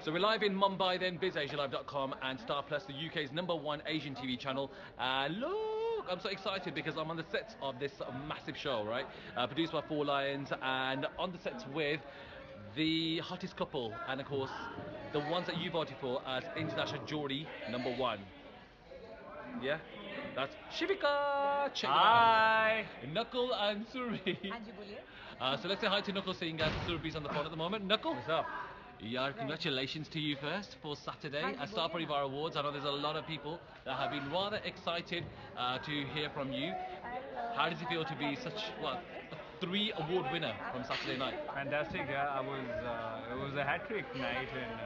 So we're live in Mumbai, then BizAsiaLive.com and Star Plus, the UK's #1 Asian TV channel. Look, I'm so excited because I'm on the sets of this massive show, right? Produced by Four Lions, and on the sets with the hottest couple, and of course, the ones that you voted for as International Geordie #1. Yeah? That's Shivika! Check it out. Nakul and Surabhi. So let's say hi to Nakul, seeing as Surabhi's on the phone at the moment. Nakul? What's up? Yeah, congratulations to you first for Saturday at Star Parivar Awards. I know there's a lot of people that have been rather excited to hear from you. How does it feel to be such, well, a 3 award winner from Saturday night? Fantastic, yeah. It was a hat-trick night, and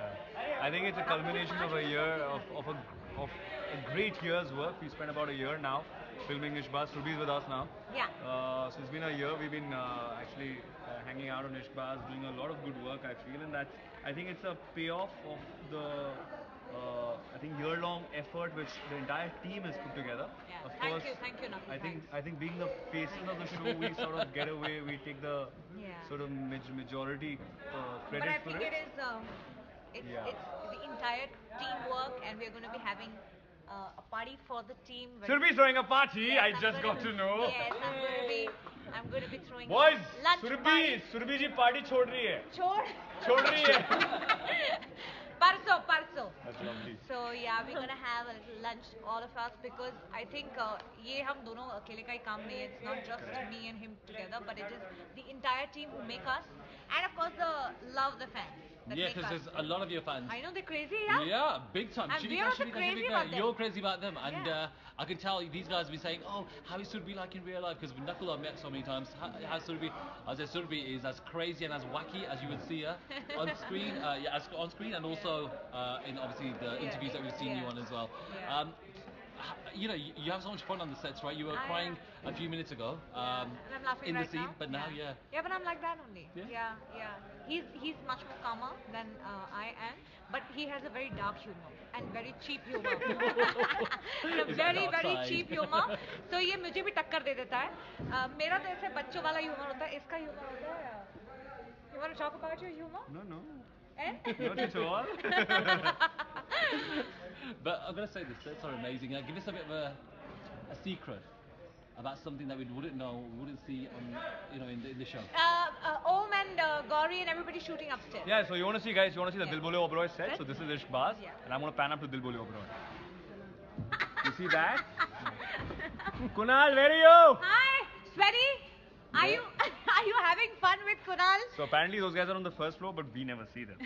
I think it's a culmination of a year of a great year's work. We spent about a year now filming Ishbaz. Surabhi's with us now. Yeah. So it's been a year. We've been actually hanging out on Ishbaz, doing a lot of good work, I feel, and I think it's a payoff of the I think year-long effort which the entire team has put together. Yeah. Of course, Thank you, Nakul. I think being the faces of the show, we sort of get away. We take the sort of majority credit but I for think it. it's the entire teamwork, and we're going to be having a party for the team. Surabhi's throwing a party. Yes, I just got to know. Yes, I'm going to be throwing Boys, lunch party. Surabhi ji party chhod rahi hai. Chhod rahi hai. Parso. That's lovely. So yeah, we're gonna have a little lunch, all of us, because I think ये हम दोनों अकेले का ही काम नहीं है. It's not just me and him together, but it is the entire team who make us, and of course the fans. Yeah, because there's a lot of your fans. I know they're crazy, yeah? Yeah, big time. And we're also crazy about them. You're crazy about them, and Yeah. I can tell these guys have been saying, oh, how is Surabhi like in real life? Because with Nakul I've met so many times. How Surabhi, I said Surabhi is as crazy and as wacky as you would see her on screen, on screen, and also in obviously the interviews that we've seen you on as well. Yeah. You know, you have so much fun on the sets, right? You were crying a few minutes ago And I'm laughing in right the scene, now. but now, yeah. Yeah, but I'm like that only. Yeah? He's much more calmer than I am, but he has a very dark humor and very cheap humor. It's a very dark side. cheap humor. So ये मुझे भी टक्कर दे देता है. मेरा तो ऐसे बच्चों वाला humor होता है. इसका humor होता है. You want to talk about your humor? No. Eh? Not at all. But I'm going to say this, that's so amazing. Give us a bit of a secret about something that we wouldn't know, wouldn't see on, in the show. Om and Gauri and everybody shooting upstairs. Yeah, so you want to see, guys, the Dil Bole Oberoi set. Right? So this is Ishbaz, Yeah. and I'm going to pan up to Dil Bole Oberoi. You see that? Kunal, where are you? Hi, Sweaty. Are you having fun with Kunal? So apparently those guys are on the first floor, but we never see them.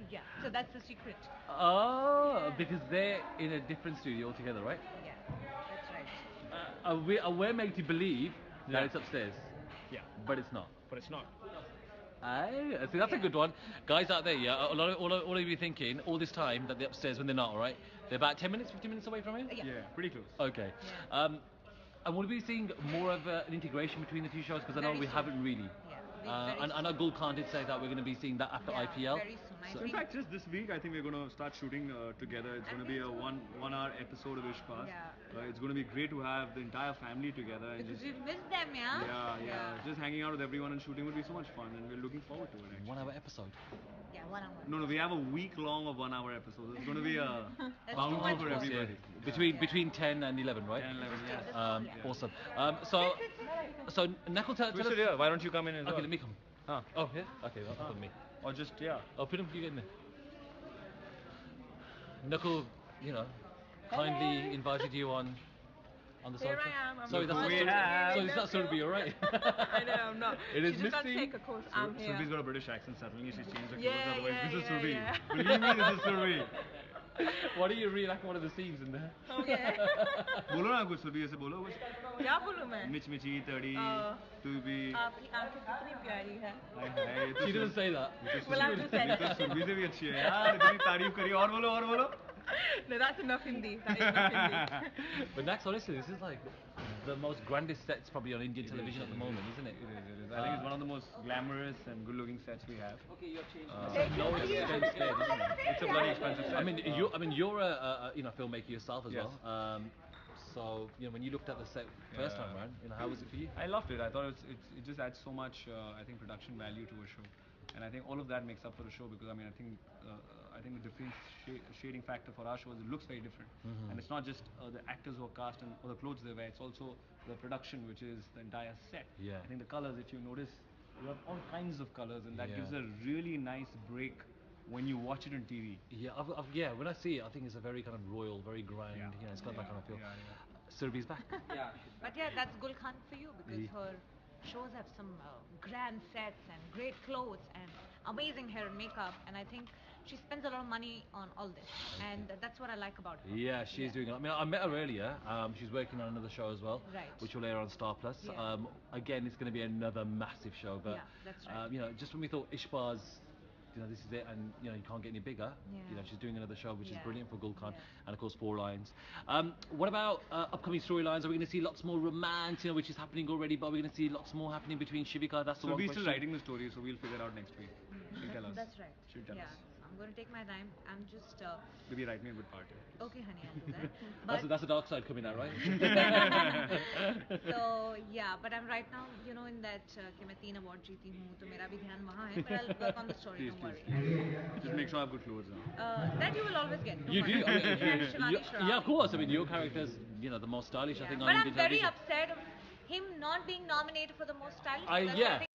Yeah, so that's the secret. Oh, because they're in a different studio altogether, right? Yeah, that's right. We're made to believe that Yeah. it's upstairs, Yeah, but it's not. but it's not. Aye, see, that's a good one. Guys out there, yeah, all of you thinking all this time that they're upstairs when they're not, alright? They're about 10 minutes, 15 minutes away from here? Yeah. Yeah, pretty close. Okay. Yeah. And will we be seeing more of an integration between the two shows? Because I know Very we soon. haven't really. Yeah, And I know Gul Khan did say that we're going to be seeing that after Yeah, IPL. very soon. I So in think. fact, just this week, I think we're going to start shooting together. It's going to be a one-hour episode of Ishbaz. Yeah. It's going to be great to have the entire family together and Because just we've missed them, yeah? just hanging out with everyone and shooting would be so much fun, and we're looking forward to it. Actually. 1 hour episode. Yeah, one-on-one. No, we have a week long of 1 hour episodes. It's going to be a That's bounty too much for work. everybody. Between 10 and 11, right? 10, 11, yes. Yeah. Awesome. So Nakul, tell We us. should, yeah. Why don't you come in as well? Okay, let me come. Huh. Oh, yeah? Okay, that's on me. Or just, yeah. Oh, put him, you get in there. Nakul, kindly invited you on the sofa. Here I am. I'm Sorry, that's not We Surabhi. have- So it's not Surabhi, alright? I know, I'm not. It is She just can't missing. take a course. I'm here. Surabhi's got a British accent suddenly. She's changed her clothes. Yeah, Otherwise, yeah, this is yeah, Surabhi. yeah. Believe me, this is Surabhi. Why don't you reenact one of the scenes in there? Okay. बोलो ना कुछ सुबह ऐसे बोलो कुछ क्या बोलूं मैं? मिचमिची तड़ी तू भी आपकी आंखें कितनी प्यारी है. हाय हाय ये तो She doesn't say that. Well, I'm just saying. ये तो सुरभि से भी अच्छी है यार इतनी तारीफ करी और बोलो No, that's enough Hindi. That is enough Hindi. But Nax, honestly, this is like the most grandest sets probably on Indian television at the moment, isn't it? It is. I think it's one of the most glamorous and good-looking sets we have. No expense spared, isn't it? It's a bloody expensive set. I mean, you're a filmmaker yourself as Yes. well. So, when you looked at the set first Yeah. time around, how was it for you? I loved it. I thought it just adds so much, I think, production value to a show, and I think all of that makes up for the show because I think the differentiating factor for our show is it looks very different, and it's not just the actors who are cast and or the clothes they wear. It's also the production, which is the entire set. Yeah. I think the colors, if you notice, you have all kinds of colors, and that Yeah. gives a really nice break when you watch it on TV. Yeah, when I see it, I think it's a very kind of royal, very grand. Yeah. It's got that kind of feel. Yeah. Surabhi's back. Yeah. But yeah, that's Gul Khan for you because Yeah. her shows have some grand sets and great clothes and amazing hair and makeup, and I think she spends a lot of money on all this, and that's what I like about her. Yeah, she's doing it. I mean, I met her earlier. She's working on another show as well, Right. which will air on Star Plus. Yeah. Again, it's going to be another massive show. But Yeah, that's right. just when we thought Ishbaz, this is it, and you can't get any bigger. Yeah. She's doing another show, which is Yeah. brilliant for Gul Khan, Yeah. and of course 4 Lions. What about upcoming storylines? Are we going to see lots more romance? Which is happening already, but we're going to see lots more happening between Shivika. That's the So one we're question. still writing the story, so we'll figure out next week. She'll tell us. That's right. She'll tell yeah, us. I'm going to take my time. I'm just Maybe write me a good part. okay, honey, I'll do that. That's, But that's the dark side coming out, right? so yeah, but I'm right now, in that कि मैं 3 award जीती हूँ, तो मेरा भी ध्यान वहाँ है. But I'll work on the story. Please, Don't worry. please. Just make sure I have good clothes on. That you will always get. Don't You do. worry. I mean, And Shivani Sharaf. yeah, of course. I mean, your character's, the most stylish. I Yeah. think. But on I'm Indian very television. upset of him not being nominated for the most stylish. I- because yeah. I think